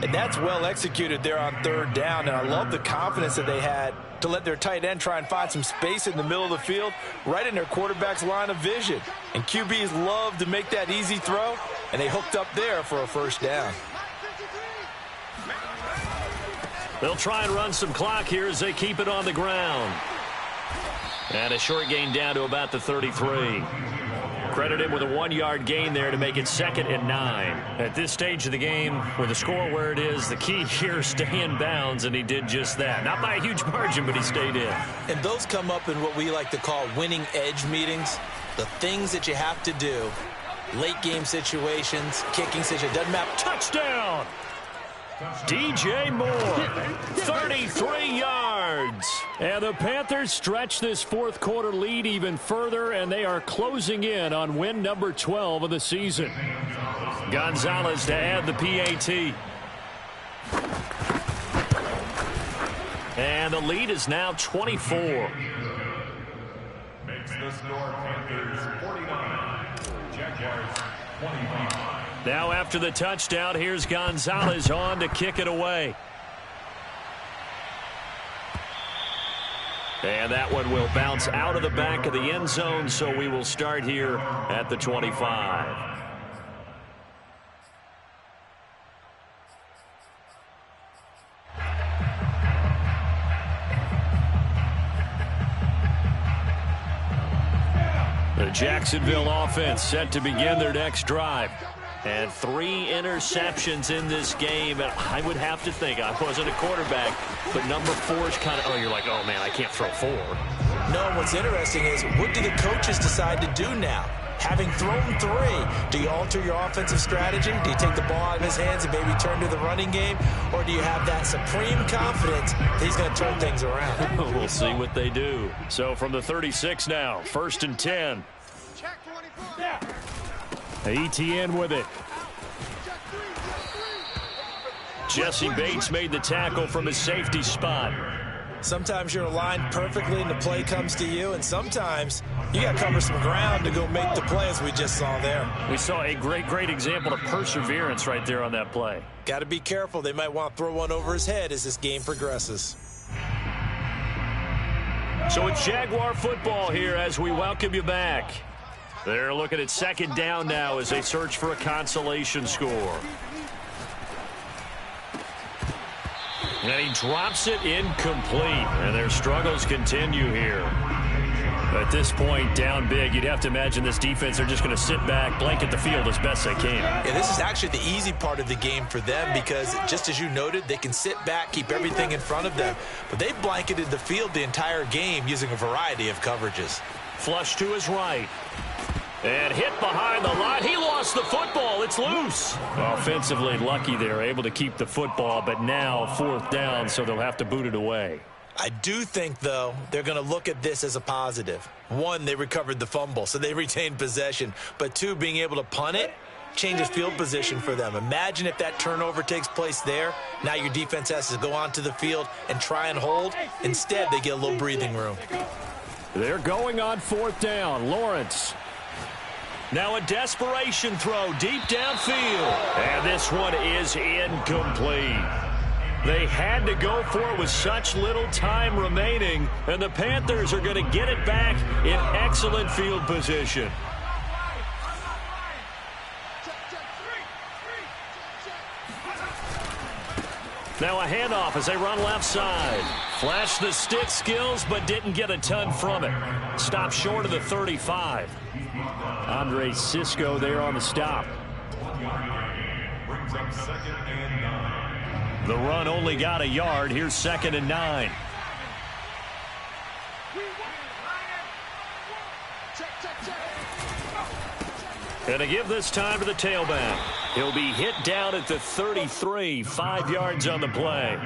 And that's well executed there on 3rd down. And I love the confidence that they had to let their tight end try and find some space in the middle of the field, right in their quarterback's line of vision. And QBs love to make that easy throw, and they hooked up there for a first down. They'll try and run some clock here as they keep it on the ground. And a short gain down to about the 33. Credit him with a 1-yard gain there to make it 2nd and 9. At this stage of the game, with the score where it is, the key here is stay in bounds, and he did just that. Not by a huge margin, but he stayed in. And those come up in what we like to call winning edge meetings. The things that you have to do. Late game situations, kicking situations, doesn't matter. Touchdown! DJ Moore, 33 yards. And the Panthers stretch this 4th quarter lead even further, and they are closing in on win number 12 of the season. Gonzalez to add the PAT. And the lead is now 24. Makes the score Panthers 49, Jaguars 25. Now after the touchdown, here's Gonzalez on to kick it away. And that one will bounce out of the back of the end zone, so we will start here at the 25. The Jacksonville offense set to begin their next drive. And 3 interceptions in this game. And I would have to think, I wasn't a quarterback, but number 4 is kind of, oh, you're like, oh, man, I can't throw 4. No, and what's interesting is, what do the coaches decide to do now? Having thrown 3, do you alter your offensive strategy? Do you take the ball out of his hands and maybe turn to the running game? Or do you have that supreme confidence that he's going to turn things around? We'll see what they do. So from the 36 now, 1st and 10. ETN with it. Jesse Bates made the tackle from his safety spot. Sometimes you're aligned perfectly and the play comes to you, and sometimes you got to cover some ground to go make the play, as we just saw there. We saw a great example of perseverance right there on that play. Got to be careful. They might want to throw one over his head as this game progresses. So it's Jaguar football here as we welcome you back. They're looking at 2nd down now as they search for a consolation score. And he drops it incomplete, and their struggles continue here. At this point, down big, you'd have to imagine this defense, they're just going to sit back, blanket the field as best they can. Yeah, this is actually the easy part of the game for them because, just as you noted, they can sit back, keep everything in front of them. But they've blanketed the field the entire game using a variety of coverages. Flush to his right. And hit behind the line. He lost the football. It's loose. Offensively lucky they're able to keep the football, but now 4th down, so they'll have to boot it away. I do think, though, they're going to look at this as a positive. 1, they recovered the fumble, so they retained possession. But 2, being able to punt it changes field position for them. Imagine if that turnover takes place there. Now your defense has to go onto the field and try and hold. Instead, they get a little breathing room. They're going on 4th down. Lawrence Now a desperation throw deep downfield. And this one is incomplete. They had to go for it with such little time remaining, and the Panthers are going to get it back in excellent field position. Now a handoff as they run left side. Flashed the stick skills, but didn't get a ton from it. Stopped short of the 35. Andre Cisco there on the stop. Brings up 2nd and 9. The run only got a yard. Here's 2nd and 9. And to give this time to the tailback. He'll be hit down at the 33, 5 yards on the play.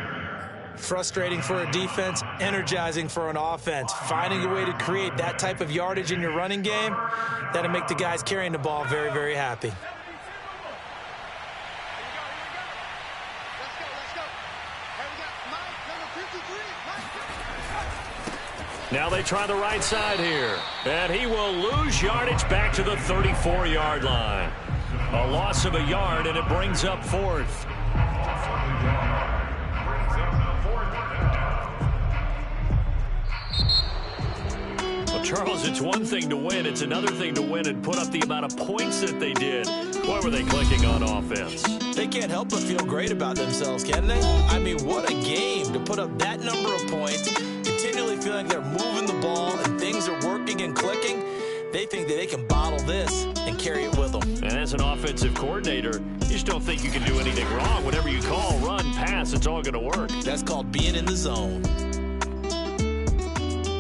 Frustrating for a defense, energizing for an offense. Finding a way to create that type of yardage in your running game, that'll make the guys carrying the ball very, very happy. Now they try the right side here. And he will lose yardage back to the 34-yard line. A loss of a yard, and it brings up 4th. Well, Charles, it's one thing to win. It's another thing to win and put up the amount of points that they did. Boy, were they clicking on offense. They can't help but feel great about themselves, can they? I mean, what a game to put up that number of points, continually feeling they're moving the ball and things are working and clicking. They think that they can bottle this and carry it with them. And as an offensive coordinator, you just don't think you can do anything wrong. Whatever you call, run, pass, it's all going to work. That's called being in the zone.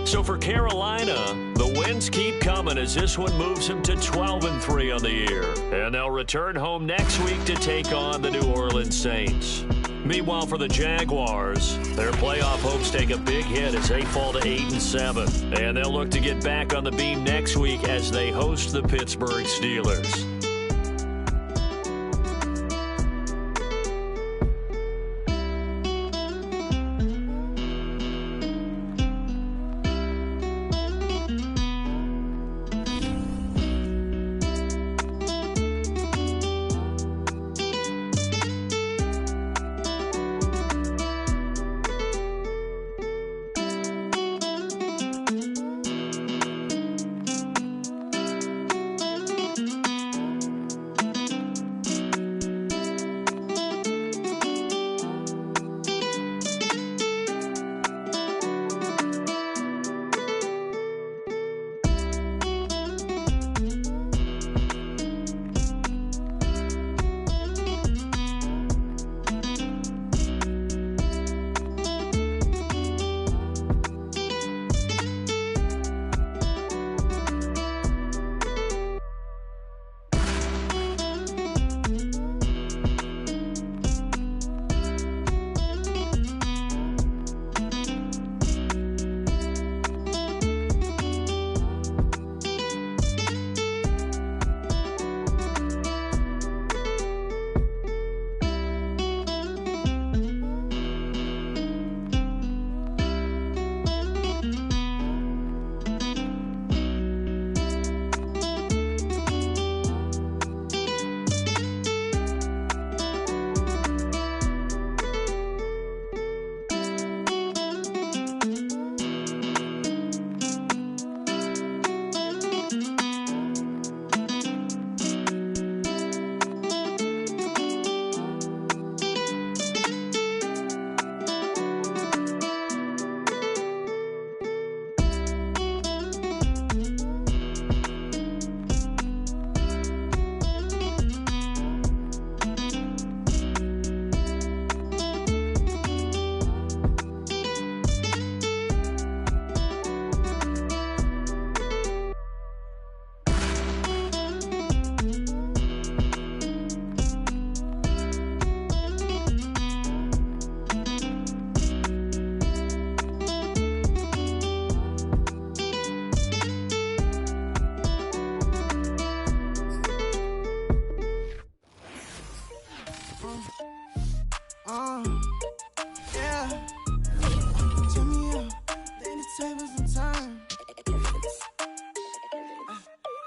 So for Carolina, the wins keep coming as this one moves them to 12-3 on the year. And they'll return home next week to take on the New Orleans Saints. Meanwhile, for the Jaguars, their playoff hopes take a big hit as they fall to 8-7. And they'll look to get back on the beam next week as they host the Pittsburgh Steelers.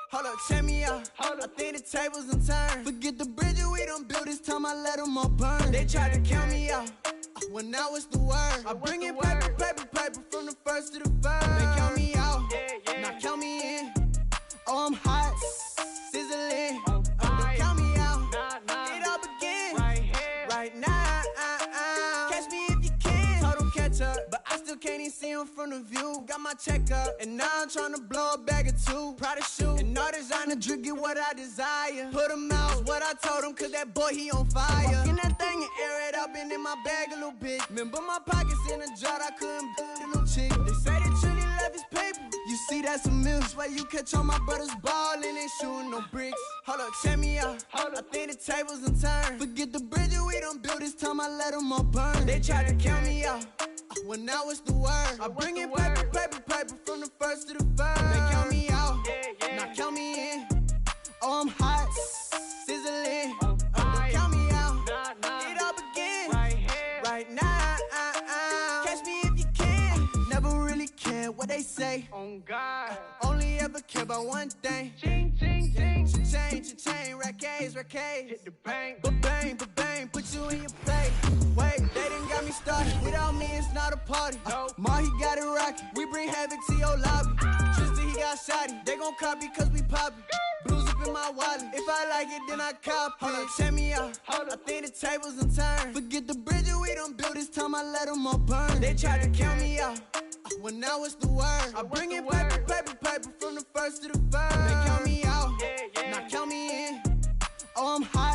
Hold up, check me out. tables and turn. Forget the bridges we done built, this time I let them all burn. They tried to count me out, when now it's the word. I bring in paper, paper, paper from the first to the third. They count me out, now count me in. Oh, I'm hot, sizzling. Don't count me out, it all begins right now. Catch me if you can. Told them catch up, but I still can't even see them from the view. Got my check up, and now I'm trying to blow a bag or two. Proud of shoe, and all designer drip, get what I desire. Put them out, what I told him, cause that boy, he on fire. Walk in that thing and air it up, and in my bag a little bit. Remember my pockets in a jar, I couldn't build a little chick. They say that Trilly left his paper. You see that's a milk, where you catch all my brothers ballin', ain't shooting no bricks. Hold up, check me out, I think the tables and turn. Forget the bridges we done built, this time I let them all burn. They tried to count me out, when now it's the word. I bring in paper, paper, paper from the first to the third. They count me out, now count me in. Oh, I'm hot, sizzling. Don't count me out, it all begins right now. Catch me if you can. Never really care what they say. On God, only ever care about one thing. Ching, ching, ching. Cha-ching, rack-A's. Hit the bank, ba-bang, put you in your place. Wait, they done got me started. Without me, it's not a party. Ma, he got it rockin'. We bring havoc to your lobby. Tristan, he got shotty. They gon' copy cause we poppin'. Blues up in my wallet. If I like it, then I cop it. Hold up, check me out, I think the tables and turn. Forget the bridges we done built, this time I let them all burn. They tried to count me out, when now it's the word. I bring in paper, paper, paper from the first to the third. They count me out, now count me in. Oh, I'm hot.